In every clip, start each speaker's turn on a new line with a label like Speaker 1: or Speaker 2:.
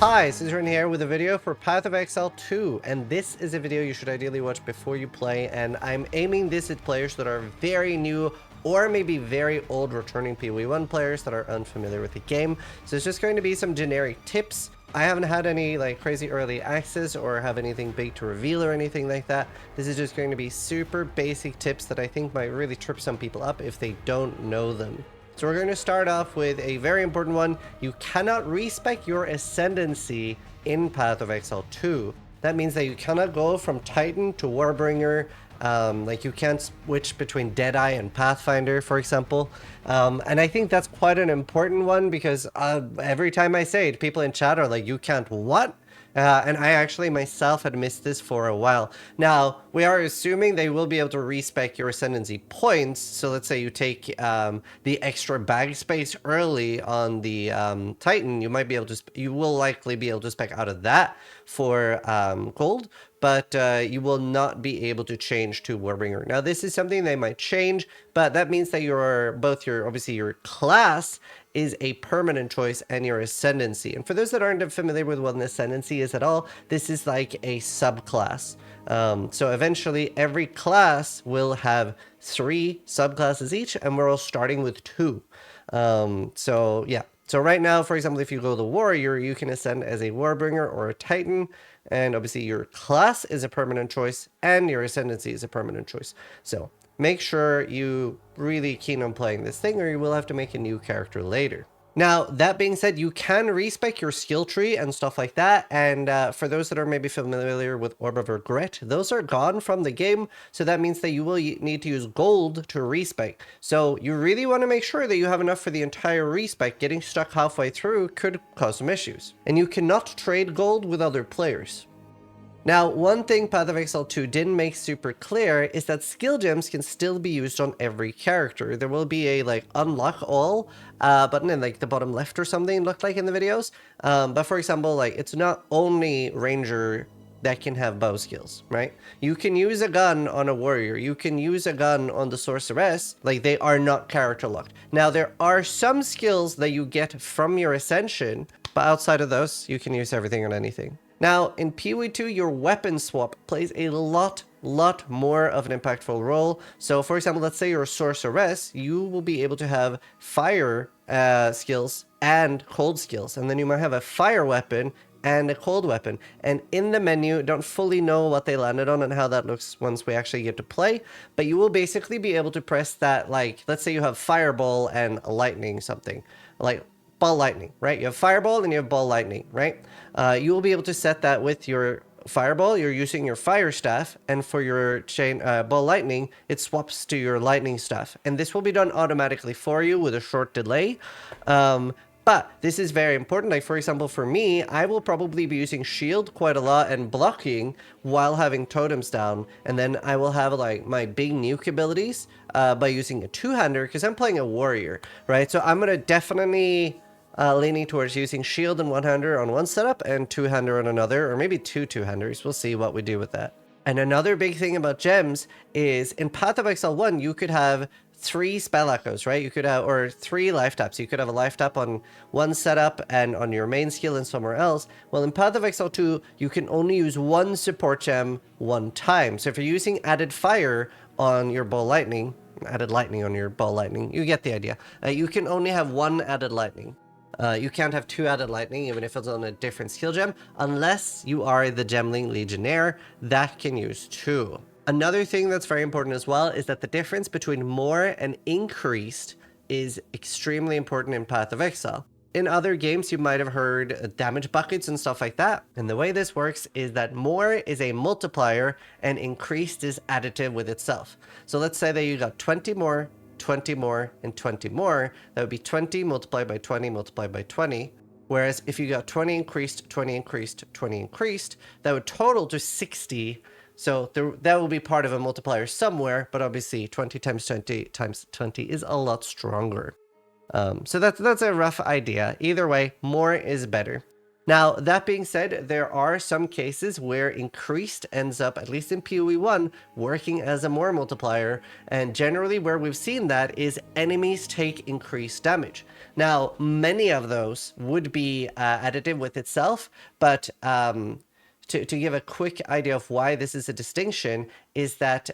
Speaker 1: Hi, Zizaran here with a video for Path of Exile 2, and this is a video you should ideally watch before you play, and I'm aiming this at players that are very new or maybe very old returning PoE1 players that are unfamiliar with the game. So it's just going to be some generic tips. I haven't had any like crazy early access or have anything big to reveal or anything like that. This is just going to be super basic tips that I think might really trip some people up if they don't know them. So we're going to start off with a very important one. You cannot respec your ascendancy in Path of Exile 2. That means that you cannot go from Titan to Warbringer. Like you can't switch between Deadeye and Pathfinder, for example. And I think that's quite an important one because every time I say it, people in chat are like, you can't what? And I actually myself had missed this for a while. Now, we are assuming they will be able to respec your ascendancy points. So let's say you take the extra bag space early on the Titan, you might be able to, you will likely be able to spec out of that for gold, but you will not be able to change to Warbringer. Now, this is something they might change, but that means that obviously your class is a permanent choice and your ascendancy. And for those that aren't familiar with what an ascendancy is at all, this is like a subclass. So eventually every class will have 3 subclasses each, and we're all starting with 2. So yeah. So right now, for example, if you go the warrior, you can ascend as a warbringer or a titan, and obviously your class is a permanent choice and your ascendancy is a permanent choice. So make sure you really keen on playing this thing, or you will have to make a new character later. Now, that being said, you can respec your skill tree and stuff like that. And for those that are maybe familiar with Orb of Regret, those are gone from the game. So that means that you will need to use gold to respec. So you really want to make sure that you have enough for the entire respec. Getting stuck halfway through could cause some issues. And you cannot trade gold with other players. Now, one thing Path of Exile 2 didn't make super clear is that skill gems can still be used on every character. There will be a like unlock all button in like the bottom left or something, it looked like in the videos. But for example, like it's not only ranger that can have bow skills, right? You can use a gun on a warrior. You can use a gun on the sorceress. Like they are not character locked. Now, there are some skills that you get from your ascension, but outside of those, you can use everything on anything. Now, in PoE2, your weapon swap plays a lot more of an impactful role. So, for example, let's say you're a sorceress, you will be able to have fire skills and cold skills. And then you might have a fire weapon and a cold weapon. And in the menu, don't fully know what they landed on and how that looks once we actually get to play. But you will basically be able to press that, like, let's say you have fireball and lightning something. Like, ball lightning, right? You have fireball and you have ball lightning, right? You will be able to set that with your fireball. You're using your fire staff, and for your chain ball lightning, it swaps to your lightning staff. And this will be done automatically for you with a short delay. But this is very important. Like, for example, for me, I will probably be using shield quite a lot and blocking while having totems down. And then I will have like my big nuke abilities by using a two-hander because I'm playing a warrior, right? So I'm going to definitely leaning towards using shield and one-hander on one setup and two-hander on another, or maybe two-handers. We'll see what we do with that. And another big thing about gems is in Path of Exile 1, you could have 3 spell echoes, right? You could have, or 3 life taps. You could have a life tap on one setup and on your main skill and somewhere else. Well, in Path of Exile 2, you can only use 1 support gem 1 time. So if you're using added fire on your ball lightning, added lightning on your ball lightning, you get the idea. You can only have 1 added lightning. You can't have 2 added lightning, even if it's on a different skill gem, unless you are the Gemling Legionnaire. That can use 2. Another thing that's very important as well is that the difference between more and increased is extremely important in Path of Exile. In other games, you might have heard damage buckets and stuff like that. And the way this works is that more is a multiplier and increased is additive with itself. So let's say that you got 20 more, 20 more, and 20 more. That would be 20 multiplied by 20 multiplied by 20. Whereas if you got 20 increased, 20 increased, 20 increased, that would total to 60. So that will be part of a multiplier somewhere, but obviously 20 times 20 times 20 is a lot stronger. So that's a rough idea. Either way, more is better. Now, that being said, there are some cases where increased ends up, at least in PoE1, working as a more multiplier, and generally where we've seen that is enemies take increased damage. Now, many of those would be additive with itself, but to give a quick idea of why this is a distinction is that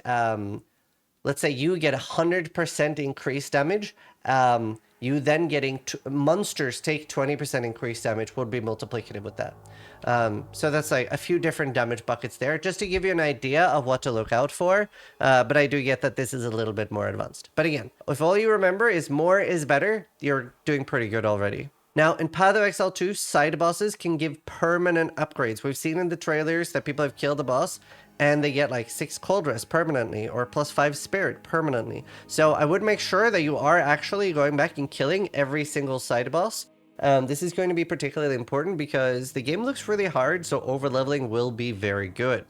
Speaker 1: let's say you get 100% increased damage, you then getting monsters take 20% increased damage would be multiplicative with that. So that's like a few different damage buckets there, just to give you an idea of what to look out for. But I do get that this is a little bit more advanced. But again, if all you remember is more is better, you're doing pretty good already. Now, in Path of Exile 2, side bosses can give permanent upgrades. We've seen in the trailers that people have killed a boss and they get like 6 cold rest permanently or +5 spirit permanently. So I would make sure that you are actually going back and killing every single side boss. This is going to be particularly important because the game looks really hard, so overleveling will be very good.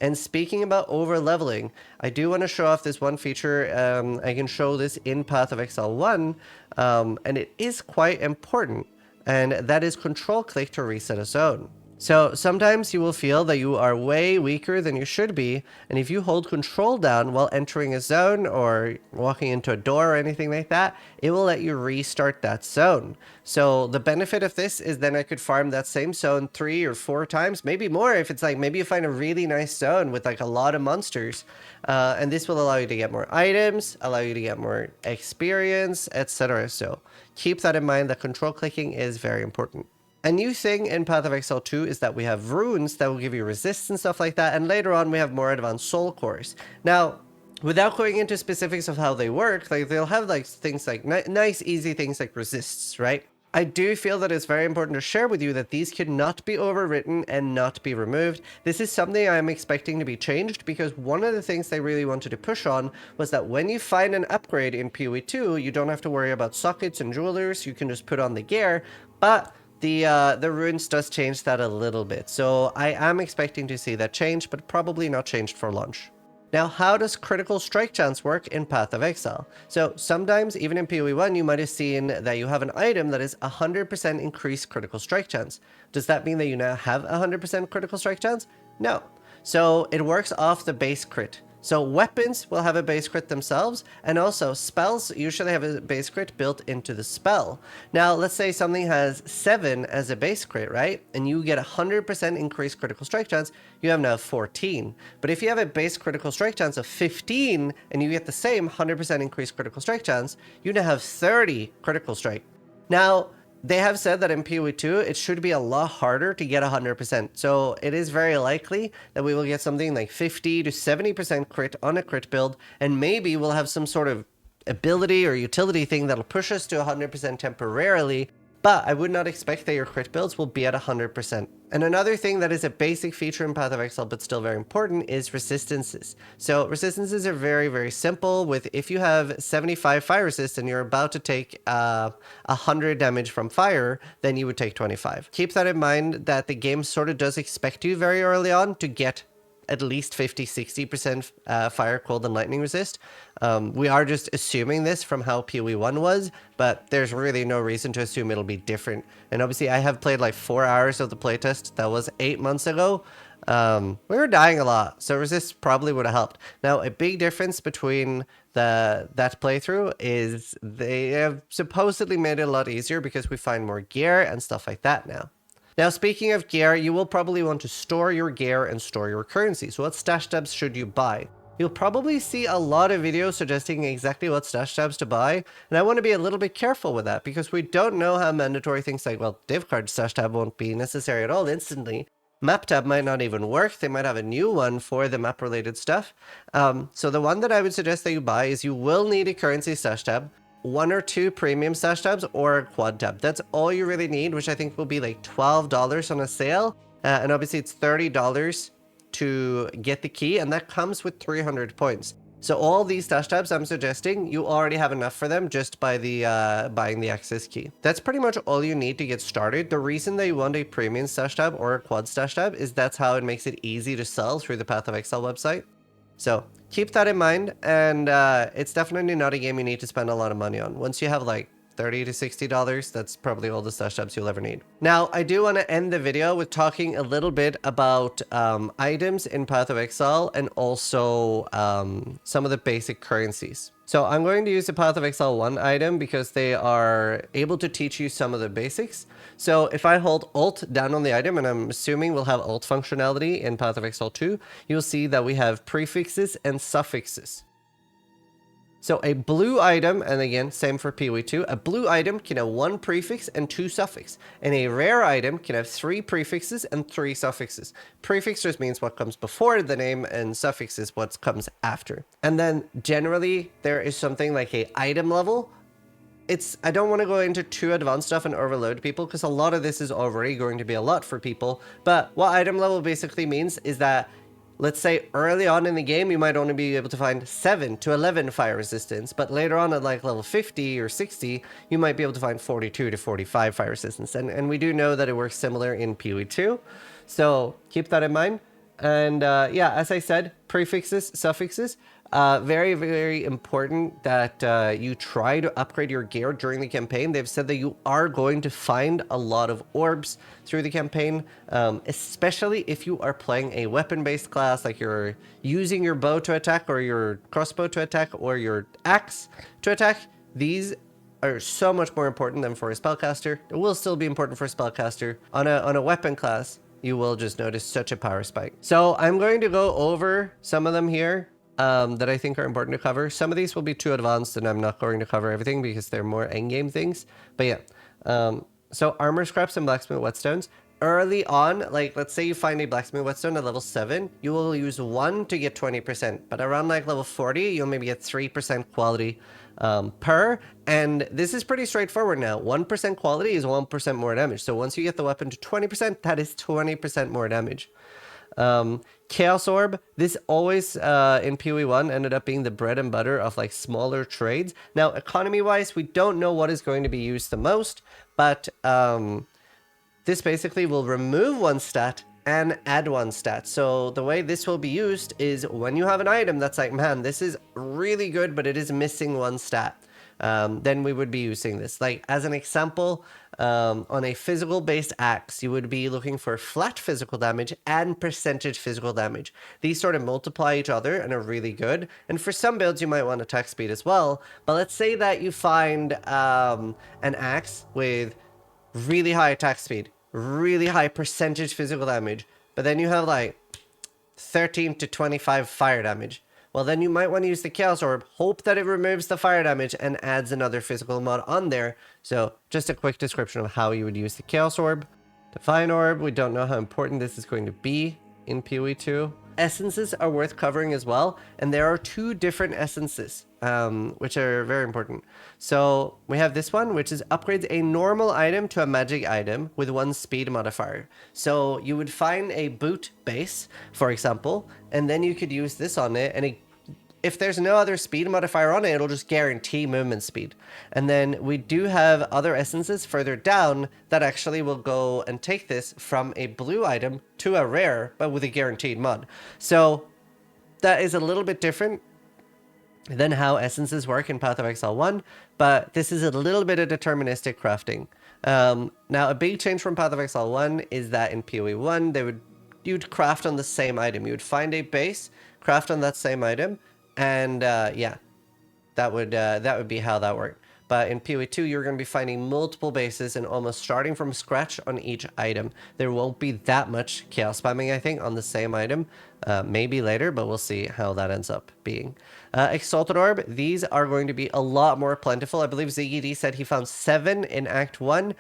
Speaker 1: And speaking about over leveling, I do want to show off this one feature. I can show this in Path of Exile 1, and it is quite important, and that is control click to reset a zone. So sometimes you will feel that you are way weaker than you should be, and if you hold control down while entering a zone or walking into a door or anything like that, it will let you restart that zone. So the benefit of this is then I could farm that same zone 3 or 4 times, maybe more if it's like maybe you find a really nice zone with like a lot of monsters, and this will allow you to get more items, allow you to get more experience, etc. So keep that in mind, that control clicking is very important. A new thing in Path of Exile 2 is that we have runes that will give you resist and stuff like that, and later on we have more advanced soul cores. Now, without going into specifics of how they work, like they'll have like things like nice easy things like resists, right? I do feel that it's very important to share with you that these cannot be overwritten and not be removed. This is something I'm expecting to be changed because one of the things they really wanted to push on was that when you find an upgrade in PoE2, you don't have to worry about sockets and jewelers, you can just put on the gear, but the runes does change that a little bit. So I am expecting to see that change, but probably not changed for launch. Now, how does critical strike chance work in Path of Exile? So sometimes, even in PoE1, you might have seen that you have an item that is 100% increased critical strike chance. Does that mean that you now have 100% critical strike chance? No. So it works off the base crit. So weapons will have a base crit themselves, and also spells usually have a base crit built into the spell. Now, let's say something has 7 as a base crit, right? And you get 100% increased critical strike chance, you have now 14. But if you have a base critical strike chance of 15, and you get the same 100% increased critical strike chance, you now have 30 critical strike. Now, they have said that in PoE2, it should be a lot harder to get 100%. So it is very likely that we will get something like 50 to 70% crit on a crit build, and maybe we'll have some sort of ability or utility thing that'll push us to 100% temporarily, but I would not expect that your crit builds will be at 100%. And another thing that is a basic feature in Path of Exile but still very important is resistances. So resistances are very, very simple. With if you have 75 fire resist and you're about to take 100 damage from fire, then you would take 25. Keep that in mind that the game sort of does expect you very early on to get at least 50-60% fire, cold, and lightning resist. We are just assuming this from how PoE1 was, but there's really no reason to assume it'll be different. And obviously I have played like 4 hours of the playtest. That was 8 months ago. We were dying a lot, so resist probably would have helped. Now, a big difference between that playthrough is they have supposedly made it a lot easier because we find more gear and stuff like that now. Now, speaking of gear, you will probably want to store your gear and store your currency. So what stash tabs should you buy? You'll probably see a lot of videos suggesting exactly what stash tabs to buy. And I want to be a little bit careful with that because we don't know how mandatory things like, well, div card stash tab won't be necessary at all instantly. Map tab might not even work. They might have a new one for the map related stuff. So the one that I would suggest that you buy is you will need a currency stash tab, 1 or 2 premium stash tabs, or a quad tab. That's all you really need, which I think will be like $12 on a sale. And obviously it's $30 to get the key, and that comes with 300 points. So all these stash tabs I'm suggesting, you already have enough for them just by the buying the access key. That's pretty much all you need to get started. The reason that you want a premium stash tab or a quad stash tab is that's how it makes it easy to sell through the Path of Exile website. So keep that in mind, and it's definitely not a game you need to spend a lot of money on. Once you have like $30 to $60. That's probably all the stash tabs you'll ever need. Now, I do want to end the video with talking a little bit about items in Path of Exile and also some of the basic currencies. So I'm going to use the Path of Exile 1 item because they are able to teach you some of the basics. So if I hold Alt down on the item, and I'm assuming we'll have Alt functionality in Path of Exile 2, you'll see that we have prefixes and suffixes. So a blue item, and again, same for PoE2, a blue item can have 1 prefix and 2 suffix. And a rare item can have 3 prefixes and 3 suffixes. Prefix just means what comes before the name, and suffix is what comes after. And then generally, there is something like a item level. I don't want to go into too advanced stuff and overload people, because a lot of this is already going to be a lot for people. But what item level basically means is that, let's say early on in the game, you might only be able to find 7 to 11 fire resistance, but later on at like level 50 or 60, you might be able to find 42 to 45 fire resistance. And we do know that it works similar in PoE2, so keep that in mind. And yeah, as I said, prefixes, suffixes, very, very important that you try to upgrade your gear during the campaign. They've said that you are going to find a lot of orbs through the campaign, especially if you are playing a weapon-based class, like you're using your bow to attack, or your crossbow to attack, or your axe to attack. These are so much more important than for a spellcaster. It will still be important for a spellcaster. On a weapon class, you will just notice such a power spike. So I'm going to go over some of them here that I think are important to cover. Some of these will be too advanced, and I'm not going to cover everything because they're more endgame things. But yeah, so armor scraps and blacksmith whetstones. Early on, like let's say you find a blacksmith whetstone at level 7, you will use 1 to get 20%. But around like level 40, you'll maybe get 3% quality per. And this is pretty straightforward now. 1% quality is 1% more damage. So once you get the weapon to 20%, that is 20% more damage. Chaos Orb, this always in PoE1 ended up being the bread and butter of like smaller trades. Now, economy wise, we don't know what is going to be used the most, but this basically will remove 1 stat and add 1 stat. So the way this will be used is when you have an item that's like, man, this is really good, but it is missing 1 stat. Then we would be using this. Like as an example, on a physical based axe, you would be looking for flat physical damage and percentage physical damage. These sort of multiply each other and are really good. And for some builds, you might want attack speed as well. But let's say that you find an axe with really high attack speed, really high percentage physical damage, but then you have like 13 to 25 fire damage. Well, then you might want to use the Chaos Orb, hope that it removes the fire damage and adds another physical mod on there. So just a quick description of how you would use the Chaos Orb. Divine Orb, we don't know how important this is going to be in PoE2. Essences are worth covering as well, and there are 2 different essences, which are very important. So we have this one, which is upgrades a normal item to a magic item with 1 speed modifier. So you would find a boot base, for example, and then you could use this on it, and if there's no other speed modifier on it, it'll just guarantee movement speed. And then we do have other essences further down that actually will go and take this from a blue item to a rare, but with a guaranteed mod. So that is a little bit different than how essences work in Path of Exile 1, but this is a little bit of deterministic crafting. Now, a big change from Path of Exile 1 is that in PoE1, you'd craft on the same item. You would find a base, craft on that same item, and yeah, that would be how that worked. But in PoE2, you're going to be finding multiple bases and almost starting from scratch on each item. There won't be that much chaos spamming, I think, on the same item. Maybe later, but we'll see how that ends up being. Exalted Orb, these are going to be a lot more plentiful. I believe ZGD said he found 7 in Act 1.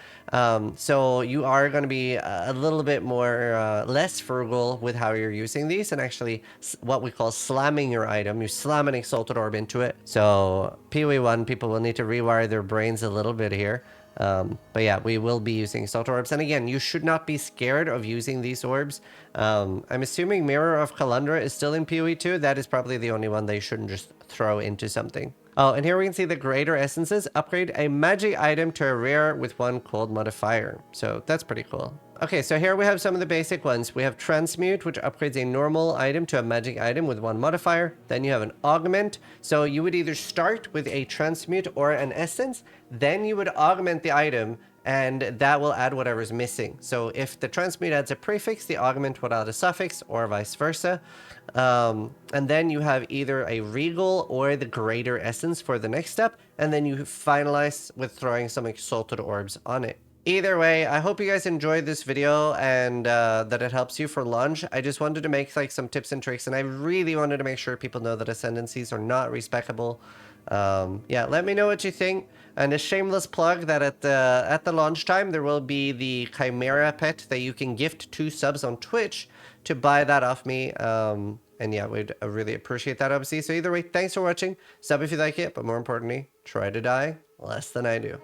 Speaker 1: So you are going to be a little bit more less frugal with how you're using these, and actually what we call slamming your item. You slam an Exalted Orb into it. So PoE1, people will need to rewire their brains a little bit here. But yeah, we will be using Exalted Orbs. And again, you should not be scared of using these orbs. I'm assuming Mirror of Kalandra is still in PoE2. That is probably the only one they shouldn't just throw into something. Oh, and here we can see the greater essences upgrade a magic item to a rare with 1 cold modifier. So that's pretty cool. Okay, so here we have some of the basic ones. We have Transmute, which upgrades a normal item to a magic item with 1 modifier. Then you have an Augment. So you would either start with a Transmute or an Essence, then you would augment the item, and that will add whatever's missing. So if the Transmute adds a prefix, the Augment would add a suffix, or vice versa. And then you have either a Regal or the Greater Essence for the next step, and then you finalize with throwing some Exalted Orbs on it. Either way, I hope you guys enjoyed this video and that it helps you for launch. I just wanted to make like some tips and tricks, and I really wanted to make sure people know that ascendancies are not respectable. Yeah, let me know what you think. And a shameless plug that at the launch time there will be the Chimera pet that you can gift 2 subs on Twitch to buy that off me. And yeah, we'd really appreciate that, obviously. So either way, thanks for watching. Sub if you like it, but more importantly, try to die less than I do.